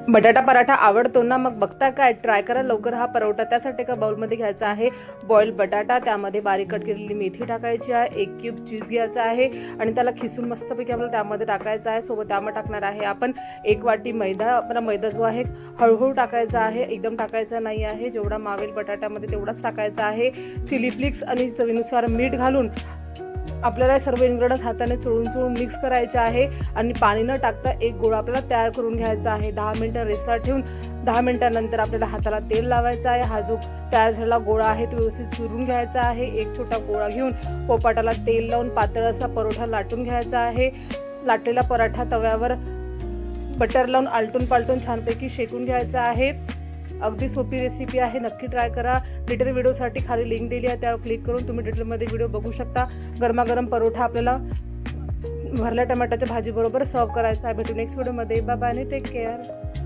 बटाटा पराठा आवडतो ना, मग बघता काय, ट्राय करा लवकर हा परोठा। त्यासाठी एका बाउलमध्ये घ्यायचा आहे बॉइल्ड बटाटा, त्यामध्ये बारीक कट केलेली मेथी टाकायची आहे, 1 क्यूब चीज घ्यायचा आहे आणि त्याला खिसून मस्तपैकी आपल्याला त्यामध्ये टाकायचं आहे। सोबत त्यामध्ये टाकणार आहे आपण 1 वाटी मैदा। आपला मैदा जो आहे हळूहळू टाकायचा आहे, एकदम टाकायचा नाही आहे, जेवढा मावेल बटाट्यामध्ये तेवढाच टाकायचा आहे। चिली फ्लेक्स आणि चवीनुसार मीठ घालून आपल्याला सर्व इन्ग्रेडियंट्स हाताने चोळून मिक्स करायचे आहे आणि पाणी न टाकता एक गोळा आपल्याला तयार करून घ्यायचा आहे। 10 मिनिटं रेस्टला ठेवून 10 मिनिटांनंतर आपल्याला हाताला तेल लावायचं आहे। हा जो तयार झालेला गोळा आहे तो व्यवस्थित चुरून घ्यायचा आहे। एक छोटा गोळा घेऊन पोपाटाला तेल लावून पातळ असा परोठा लाटून घ्यायचा आहे। लाटलेला पराठा तव्यावर बटर लावून आलटून पालटून छानपैकी शेकून घ्यायचा आहे। अगदी सोपी रेसिपी आहे, नक्की ट्राय करा। डिटेल व्हिडिओसाठी खाली लिंक दिली आहे, त्यावर क्लिक करून तुम्ही डिटेलमध्ये व्हिडिओ बघू शकता। गरमागरम परोठा आपल्याला भरल्या टमाट्याच्या भाजी बरोबर सर्व करायचा आहे। भेटू नेक्स्ट व्हिडिओमध्ये, बाय बाय आणि टेक केअर।